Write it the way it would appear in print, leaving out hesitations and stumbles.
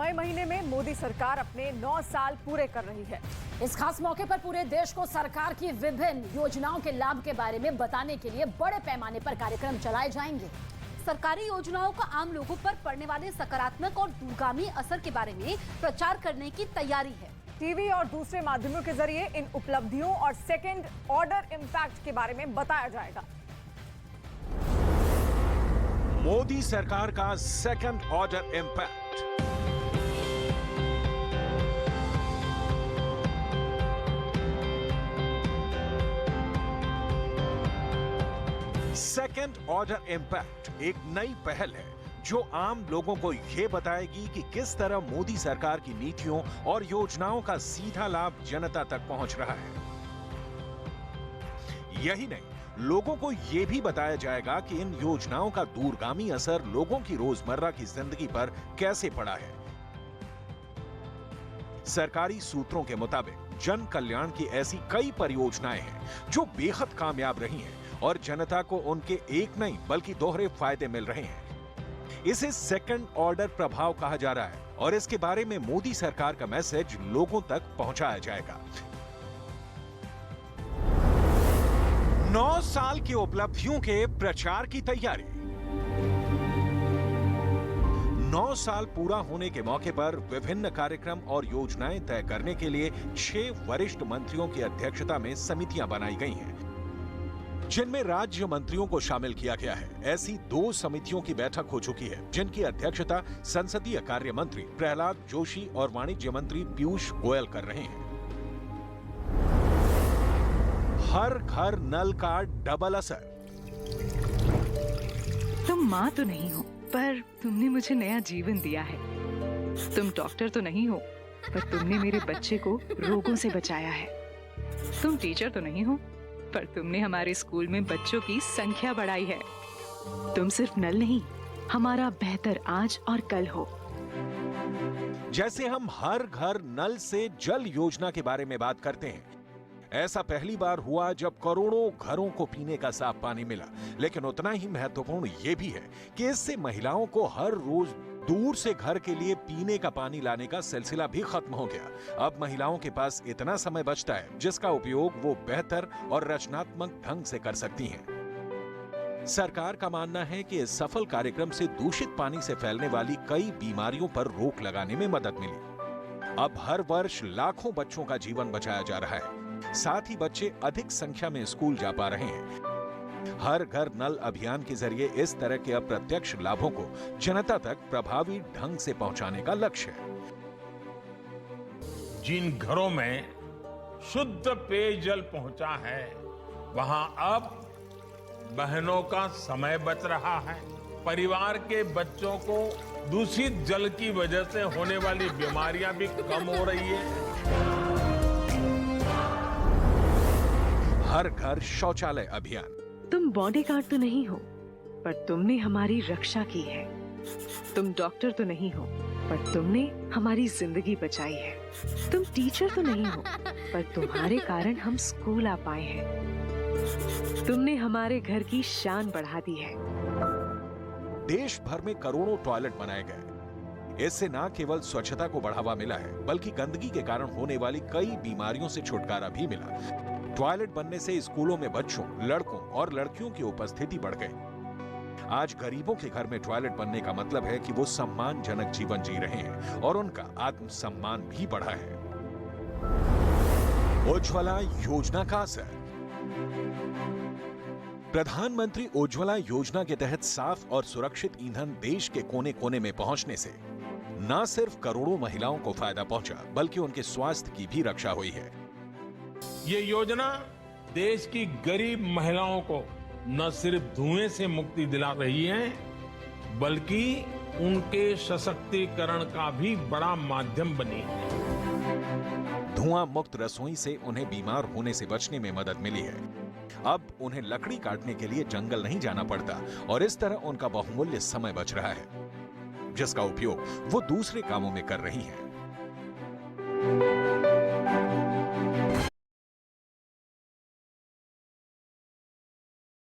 मई महीने में मोदी सरकार अपने 9 साल पूरे कर रही है। इस खास मौके पर पूरे देश को सरकार की विभिन्न योजनाओं के लाभ के बारे में बताने के लिए बड़े पैमाने पर कार्यक्रम चलाए जाएंगे। सरकारी योजनाओं का आम लोगों पर पड़ने वाले सकारात्मक और दूरगामी असर के बारे में प्रचार करने की तैयारी है। टीवी और दूसरे माध्यमों के जरिए इन उपलब्धियों और सेकेंड ऑर्डर इम्पैक्ट के बारे में बताया जाएगा। मोदी सरकार का second order impact. Second order impact एक नई पहल है जो आम लोगों को यह बताएगी कि किस तरह मोदी सरकार की नीतियों और योजनाओं का सीधा लाभ जनता तक पहुंच रहा है। यही नहीं, लोगों को यह भी बताया जाएगा कि इन योजनाओं का दूरगामी असर लोगों की रोजमर्रा की जिंदगी पर कैसे पड़ा है। सरकारी सूत्रों के मुताबिक जन कल्याण की ऐसी कई परियोजनाएं हैं जो बेहद कामयाब रही हैं और जनता को उनके एक नहीं बल्कि दोहरे फायदे मिल रहे हैं। इसे सेकंड ऑर्डर प्रभाव कहा जा रहा है और इसके बारे में मोदी सरकार का मैसेज लोगों तक पहुंचाया जाएगा। 9 साल की उपलब्धियों के प्रचार की तैयारी। 9 साल पूरा होने के मौके पर विभिन्न कार्यक्रम और योजनाएं तय करने के लिए 6 वरिष्ठ मंत्रियों की अध्यक्षता में समितियां बनाई गई हैं, जिनमें राज्य मंत्रियों को शामिल किया गया है। ऐसी 2 समितियों की बैठक हो चुकी है, जिनकी अध्यक्षता संसदीय कार्य मंत्री प्रहलाद जोशी और वाणिज्य मंत्री पीयूष गोयल कर रहे हैं। हर घर नल का डबल असर। तुम माँ तो नहीं हो, पर तुमने मुझे नया जीवन दिया है। तुम डॉक्टर तो नहीं हो, पर तुमने मेरे बच्चे को रोगों से बचाया है। तुम टीचर तो नहीं हो, पर तुमने हमारे स्कूल में बच्चों की संख्या बढ़ाई है। तुम सिर्फ नल नहीं, हमारा बेहतर आज और कल हो। जैसे हम हर घर नल से जल योजना के बारे में बात करते हैं, ऐसा पहली बार हुआ जब करोड़ों घरों को पीने का साफ पानी मिला। लेकिन उतना ही महत्वपूर्ण यह भी है कि इससे महिलाओं को हर रोज दूर से घर के लिए पीने का पानी लाने का सिलसिला भी खत्म हो गया। अब महिलाओं के पास इतना समय बचता है जिसका उपयोग वो बेहतर और रचनात्मक ढंग से कर सकती हैं। सरकार का मानना है कि इस सफल कार्यक्रम से दूषित पानी से फैलने वाली कई बीमारियों पर रोक लगाने में मदद मिली। अब हर वर्ष लाखों बच्चों का जीवन बचाया जा रहा है, साथ ही बच्चे अधिक संख्या में स्कूल जा पा रहे हैं। हर घर नल अभियान के जरिए इस तरह के अप्रत्यक्ष लाभों को जनता तक प्रभावी ढंग से पहुंचाने का लक्ष्य है। जिन घरों में शुद्ध पेयजल पहुंचा है, वहां अब बहनों का समय बच रहा है। परिवार के बच्चों को दूषित जल की वजह से होने वाली बीमारियां भी कम हो रही है। हर घर शौचालय अभियान। तुम बॉडीगार्ड तो नहीं हो, पर तुमने हमारी रक्षा की है। तुम डॉक्टर तो नहीं हो, पर तुमने हमारी जिंदगी बचाई है। तुम टीचर तो नहीं हो, पर तुम्हारे कारण हम स्कूल आ पाए हैं। तुमने हमारे घर की शान बढ़ा दी है। देश भर में करोड़ों टॉयलेट बनाए गए। इससे न केवल स्वच्छता को बढ़ावा मिला है, बल्कि गंदगी के कारण होने वाली कई बीमारियों से छुटकारा भी मिला। टॉयलेट बनने से स्कूलों में बच्चों, लड़कों और लड़कियों की उपस्थिति बढ़ गई। आज गरीबों के घर में टॉयलेट बनने का मतलब है कि वो सम्मानजनक जीवन जी रहे हैं और उनका आत्मसम्मान भी बढ़ा है। उज्ज्वला योजना का असर। प्रधानमंत्री उज्ज्वला योजना के तहत साफ और सुरक्षित ईंधन देश के कोने कोने में पहुंचने से न सिर्फ करोड़ों महिलाओं को फायदा पहुंचा, बल्कि उनके स्वास्थ्य की भी रक्षा हुई है। ये योजना देश की गरीब महिलाओं को न सिर्फ धुएं से मुक्ति दिला रही है, बल्कि उनके सशक्तिकरण का भी बड़ा माध्यम बनी है। धुआं मुक्त रसोई से उन्हें बीमार होने से बचने में मदद मिली है। अब उन्हें लकड़ी काटने के लिए जंगल नहीं जाना पड़ता और इस तरह उनका बहुमूल्य समय बच रहा है, जिसका उपयोग वो दूसरे कामों में कर रही हैं।